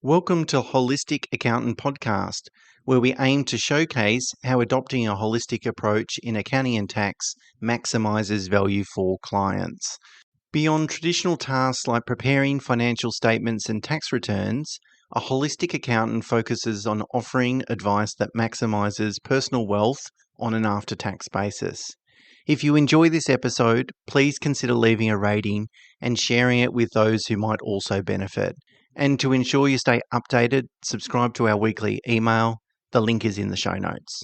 Welcome to Holistic Accountant Podcast, where we aim to showcase how adopting a holistic approach in accounting and tax maximizes value for clients. Beyond traditional tasks like preparing financial statements and tax returns, a holistic accountant focuses on offering advice that maximizes personal wealth on an after-tax basis. If you enjoy this episode, please consider leaving a rating and sharing it with those who might also benefit. And to ensure you stay updated, subscribe to our weekly email. The link is in the show notes.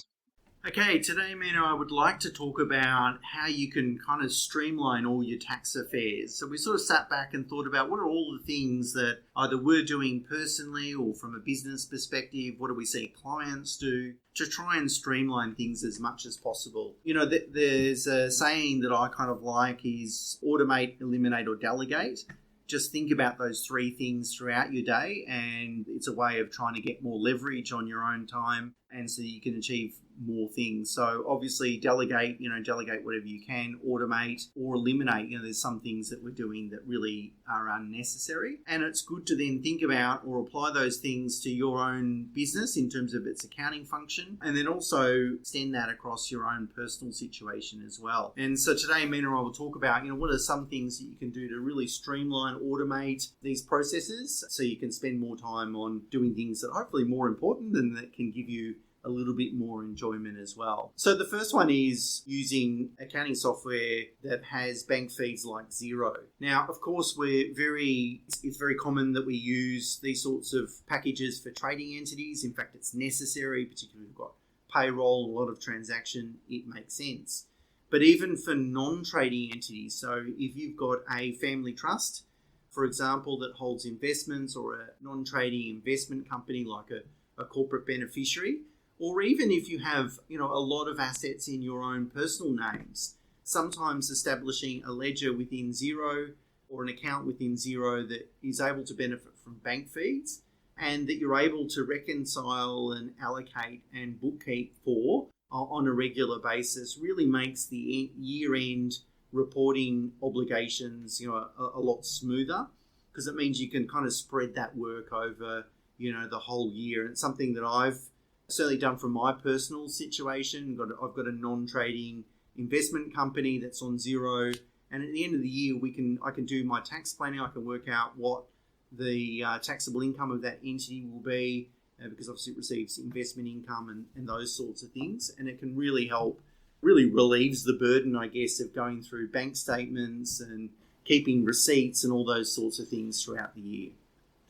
Okay, today, Mano, I would like to talk about how you can kind of streamline all your tax affairs. So we sort of sat back and thought about what are all the things that either we're doing personally or from a business perspective, what do we see clients do to try and streamline things as much as possible. You know, there's a saying that I kind of like is automate, eliminate, or delegate. Just think about those three things throughout your day, and it's a way of trying to get more leverage on your own time and so you can achieve more things. So obviously delegate whatever you can, automate or eliminate. There's some things that we're doing that really are unnecessary. And it's good to then think about or apply those things to your own business in terms of its accounting function, and then also extend that across your own personal situation as well. And so today, Mina and I will talk about, what are some things that you can do to really streamline, automate these processes so you can spend more time on doing things that are hopefully more important and that can give you a little bit more enjoyment as well. So the first one is using accounting software that has bank feeds like Xero. Now, of course, it's very common that we use these sorts of packages for trading entities. In fact, it's necessary, particularly if you've got payroll, a lot of transaction, it makes sense. But even for non-trading entities, so if you've got a family trust, for example, that holds investments, or a non-trading investment company like a corporate beneficiary, or even if you have, a lot of assets in your own personal names, sometimes establishing a ledger within Xero or an account within Xero that is able to benefit from bank feeds and that you're able to reconcile and allocate and bookkeep for on a regular basis really makes the year-end reporting obligations, a lot smoother, because it means you can kind of spread that work over, the whole year. And it's something that I've certainly done from my personal situation. I've got a non-trading investment company that's on Xero, and at the end of the year, I can do my tax planning. I can work out what the taxable income of that entity will be, because obviously it receives investment income and those sorts of things, and it can really help, really relieves the burden, I guess, of going through bank statements and keeping receipts and all those sorts of things throughout the year.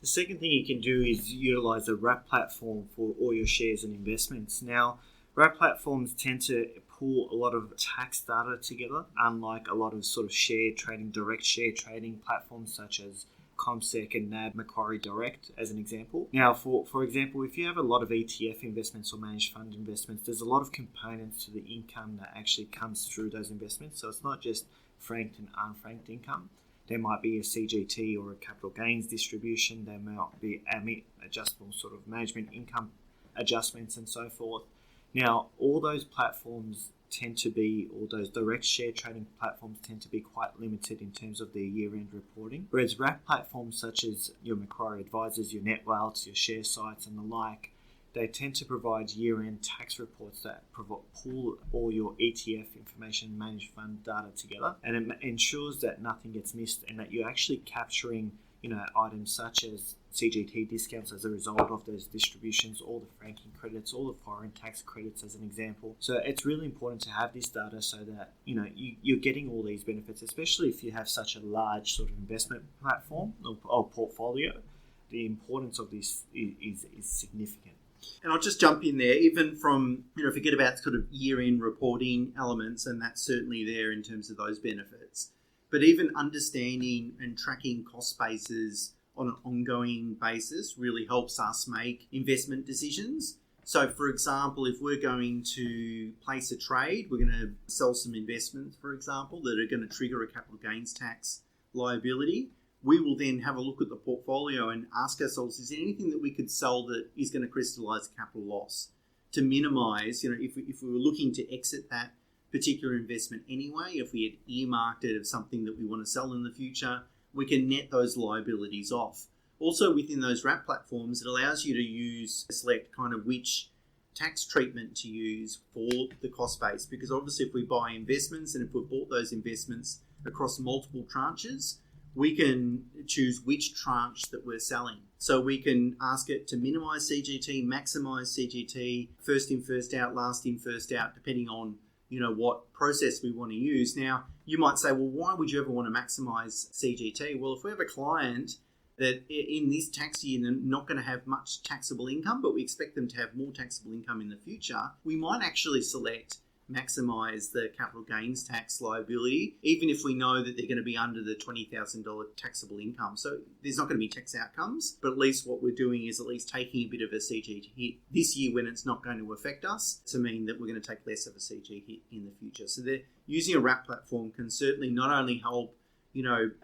The second thing you can do is utilize a wrap platform for all your shares and investments. Now, wrap platforms tend to pull a lot of tax data together, unlike a lot of sort of direct share trading platforms such as CommSec and NAB Macquarie Direct, as an example. Now, for example, if you have a lot of ETF investments or managed fund investments, there's a lot of components to the income that actually comes through those investments. So it's not just franked and unfranked income. There might be a CGT or a capital gains distribution. There might be AMIT, adjustable sort of management income adjustments and so forth. Now, all those platforms or those direct share trading platforms tend to be quite limited in terms of their year-end reporting. Whereas wrap platforms such as your Macquarie Advisors, your NetWealth, your share sites and the like, they tend to provide year-end tax reports that pull all your ETF information, managed fund data together, and it ensures that nothing gets missed and that you're actually capturing, items such as CGT discounts as a result of those distributions, all the franking credits, all the foreign tax credits as an example. So it's really important to have this data so that, you're getting all these benefits, especially if you have such a large sort of investment platform or portfolio. The importance of this is significant. And I'll just jump in there, even from, forget about sort of year-end reporting elements, and that's certainly there in terms of those benefits. But even understanding and tracking cost bases on an ongoing basis really helps us make investment decisions. So, for example, if we're going to place a trade, we're going to sell some investments, for example, that are going to trigger a capital gains tax liability. We will then have a look at the portfolio and ask ourselves, is there anything that we could sell that is going to crystallise capital loss to minimise, if we were looking to exit that particular investment anyway, if we had earmarked it as something that we want to sell in the future, we can net those liabilities off. Also within those wrap platforms, it allows you to select kind of which tax treatment to use for the cost base, because obviously if we buy investments and if we've bought those investments across multiple tranches, we can choose which tranche that we're selling. So we can ask it to minimize CGT, maximize CGT, first in, first out, last in, first out, depending on what process we want to use. Now, you might say, well, why would you ever want to maximize CGT? Well, if we have a client that in this tax year they're not going to have much taxable income, but we expect them to have more taxable income in the future, we might actually select maximize the capital gains tax liability, even if we know that they're going to be under the $20,000 taxable income. So there's not going to be tax outcomes, but at least what we're doing is at least taking a bit of a CG hit this year when it's not going to affect us, to mean that we're going to take less of a CG hit in the future. So using a wrap platform can certainly not only help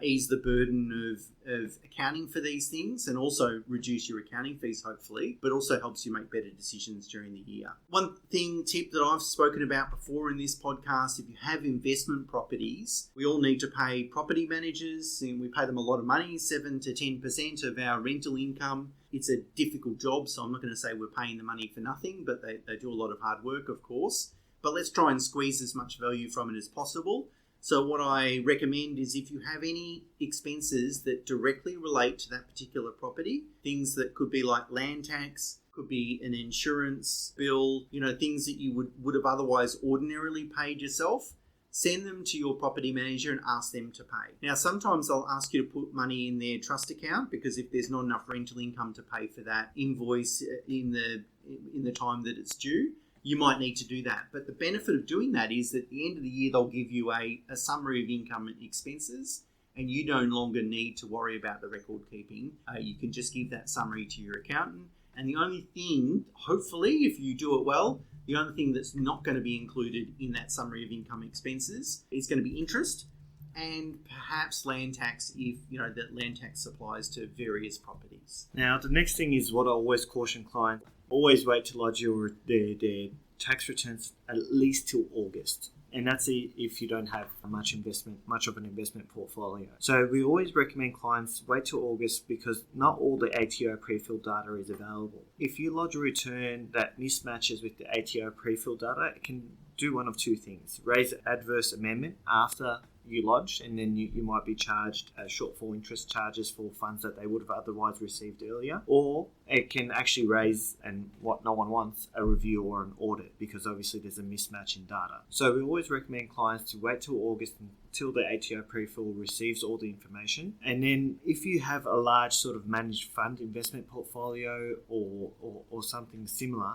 ease the burden of accounting for these things and also reduce your accounting fees, hopefully, but also helps you make better decisions during the year. One tip that I've spoken about before in this podcast, if you have investment properties, we all need to pay property managers, and we pay them a lot of money, 7 to 10% of our rental income. It's a difficult job, so I'm not going to say we're paying the money for nothing, but they do a lot of hard work, of course. But let's try and squeeze as much value from it as possible. So what I recommend is, if you have any expenses that directly relate to that particular property, things that could be like land tax, could be an insurance bill, things that you would have otherwise ordinarily paid yourself, send them to your property manager and ask them to pay. Now, sometimes I'll ask you to put money in their trust account, because if there's not enough rental income to pay for that invoice in the time that it's due, you might need to do that. But the benefit of doing that is that at the end of the year, they'll give you a summary of income and expenses, and you no longer need to worry about the record keeping. You can just give that summary to your accountant. And the only thing, hopefully, if you do it well, the only thing that's not going to be included in that summary of income expenses is going to be interest and perhaps land tax, if that land tax applies to various properties. Now, the next thing is what I always caution clients: always wait to lodge their tax returns at least till August. And that's if you don't have much of an investment portfolio. So we always recommend clients wait till August, because not all the ATO pre-filled data is available. If you lodge a return that mismatches with the ATO pre-filled data, it can do one of two things: raise adverse amendment after you lodge, and then you might be charged shortfall interest charges for funds that they would have otherwise received earlier, or it can actually raise, and what no one wants, a review or an audit, because obviously there's a mismatch in data. So we always recommend clients to wait till August until the ATO pre-fill receives all the information. And then if you have a large sort of managed fund investment portfolio or something similar,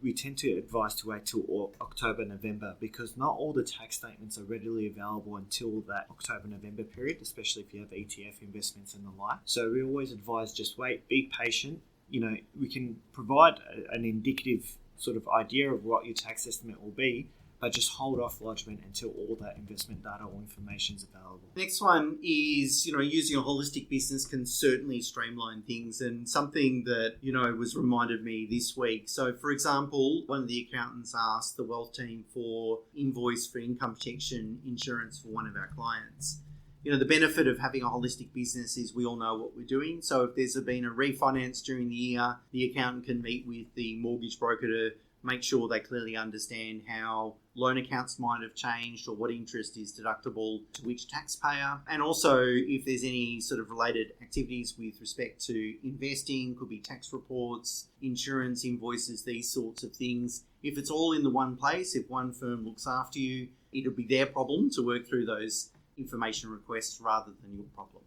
we tend to advise to wait till October, November, because not all the tax statements are readily available until that October, November period, especially if you have ETF investments and the like. So we always advise just wait, be patient. We can provide an indicative sort of idea of what your tax estimate will be, but just hold off lodgement until all that investment data or information is available. Next one is, using a holistic business can certainly streamline things, and something that, was reminded me this week. So, for example, one of the accountants asked the wealth team for invoice for income protection insurance for one of our clients. The benefit of having a holistic business is we all know what we're doing. So if there's been a refinance during the year, the accountant can meet with the mortgage broker to make sure they clearly understand how loan accounts might have changed or what interest is deductible to which taxpayer. And also, if there's any sort of related activities with respect to investing, could be tax reports, insurance invoices, these sorts of things. If it's all in the one place, if one firm looks after you, it'll be their problem to work through those information requests rather than your problem.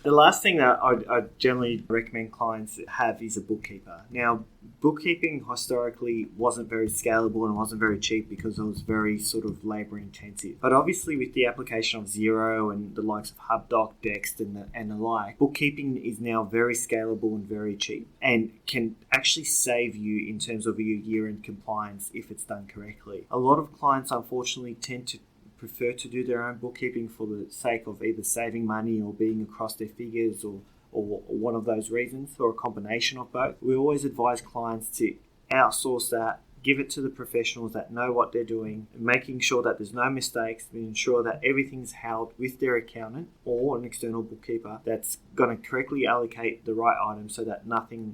The last thing that I generally recommend clients have is a bookkeeper. Now, bookkeeping historically wasn't very scalable and wasn't very cheap because it was very sort of labour intensive. But obviously with the application of Xero and the likes of HubDoc, Dext and the like, bookkeeping is now very scalable and very cheap and can actually save you in terms of your year-end compliance if it's done correctly. A lot of clients unfortunately tend to prefer to do their own bookkeeping for the sake of either saving money or being across their figures or one of those reasons, or a combination of both. We always advise clients to outsource that, give it to the professionals that know what they're doing, making sure that there's no mistakes, and ensure that everything's held with their accountant or an external bookkeeper that's going to correctly allocate the right items so that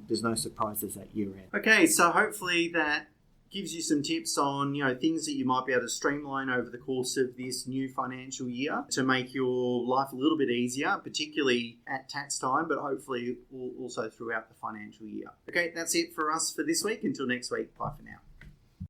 there's no surprises at year end. Okay, so hopefully that gives you some tips on, things that you might be able to streamline over the course of this new financial year to make your life a little bit easier, particularly at tax time, but hopefully also throughout the financial year. Okay, that's it for us for this week. Until next week, bye for now.